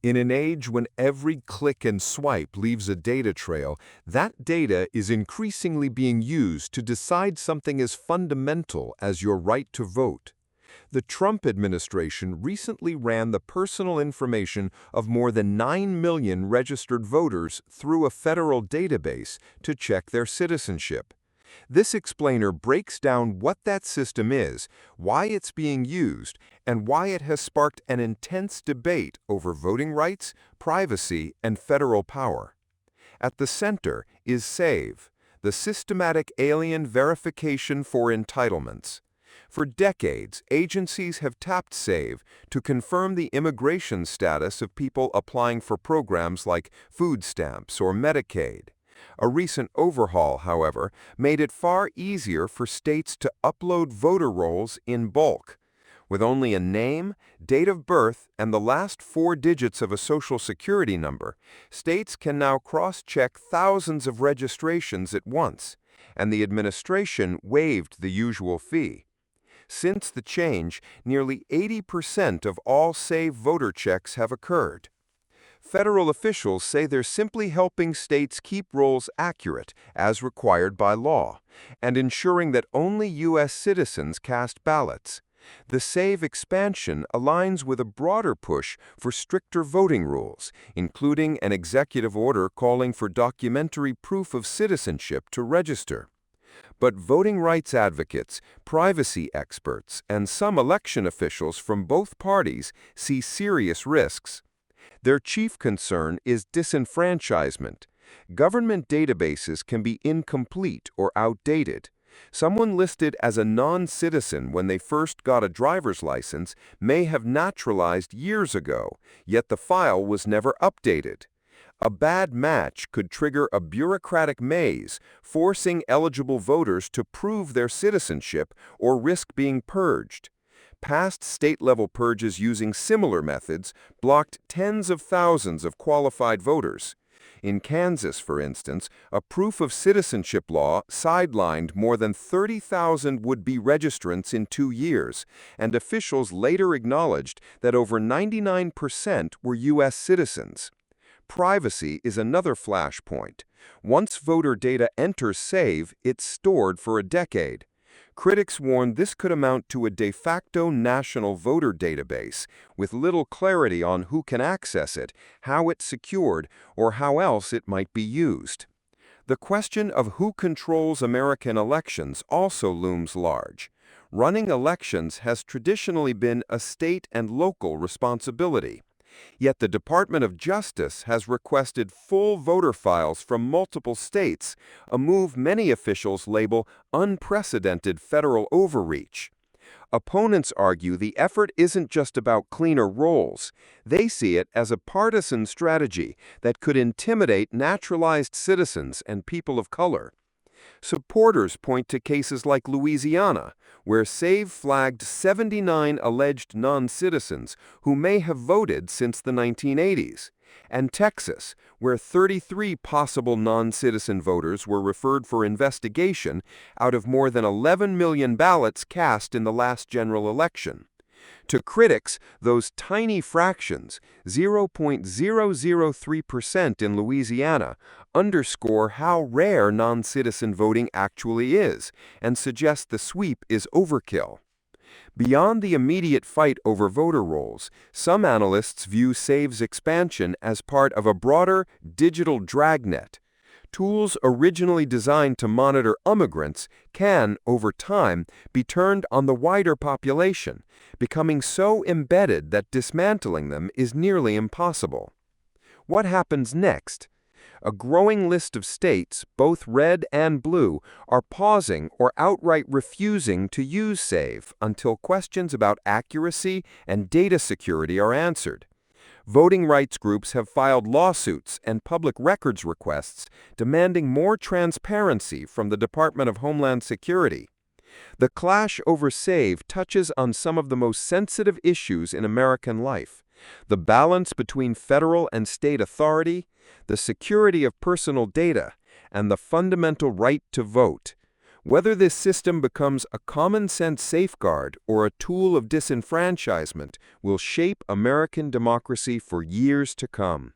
In an age when every click and swipe leaves a data trail, that data is increasingly being used to decide something as fundamental as your right to vote. The Trump administration recently ran the personal information of more than 9 million registered voters through a federal database to check their citizenship. This explainer breaks down what that system is, why it's being used, and why it has sparked an intense debate over voting rights, privacy, and federal power. At the center is SAVE, the Systematic Alien Verification for Entitlements. For decades, agencies have tapped SAVE to confirm the immigration status of people applying for programs like food stamps or Medicaid. A recent overhaul, however, made it far easier for states to upload voter rolls in bulk. With only a name, date of birth, and the last 4 digits of a social security number, states can now cross-check thousands of registrations at once, and the administration waived the usual fee. Since the change, nearly 80% of all SAVE voter checks have occurred. Federal officials say they're simply helping states keep rolls accurate, as required by law, and ensuring that only U.S. citizens cast ballots. The SAVE expansion aligns with a broader push for stricter voting rules, including an executive order calling for documentary proof of citizenship to register. But voting rights advocates, privacy experts, and some election officials from both parties see serious risks. Their chief concern is disenfranchisement. Government databases can be incomplete or outdated. Someone listed as a non-citizen when they first got a driver's license may have naturalized years ago, yet the file was never updated. A bad match could trigger a bureaucratic maze, forcing eligible voters to prove their citizenship or risk being purged. Past state-level purges using similar methods blocked tens of thousands of qualified voters. In Kansas, for instance, a proof of citizenship law sidelined more than 30,000 would-be registrants in 2 years, and officials later acknowledged that over 99% were U.S. citizens. Privacy is another flashpoint. Once voter data enters SAVE, it's stored for a decade. Critics warn this could amount to a de facto national voter database, with little clarity on who can access it, how it's secured, or how else it might be used. The question of who controls American elections also looms large. Running elections has traditionally been a state and local responsibility. Yet the Department of Justice has requested full voter files from multiple states, a move many officials label unprecedented federal overreach. Opponents argue the effort isn't just about cleaner rolls. They see it as a partisan strategy that could intimidate naturalized citizens and people of color. Supporters point to cases like Louisiana, where SAVE flagged 79 alleged non-citizens who may have voted since the 1980s, and Texas, where 33 possible non-citizen voters were referred for investigation out of more than 11 million ballots cast in the last general election. To critics, those tiny fractions, 0.003% in Louisiana, underscore how rare non-citizen voting actually is and suggest the sweep is overkill. Beyond the immediate fight over voter rolls, some analysts view SAVE's expansion as part of a broader digital dragnet. Tools originally designed to monitor immigrants can, over time, be turned on the wider population, becoming so embedded that dismantling them is nearly impossible. What happens next? A growing list of states, both red and blue, are pausing or outright refusing to use SAVE until questions about accuracy and data security are answered. Voting rights groups have filed lawsuits and public records requests demanding more transparency from the Department of Homeland Security. The clash over SAVE touches on some of the most sensitive issues in American life: the balance between federal and state authority, the security of personal data, and the fundamental right to vote. Whether this system becomes a common-sense safeguard or a tool of disenfranchisement will shape American democracy for years to come.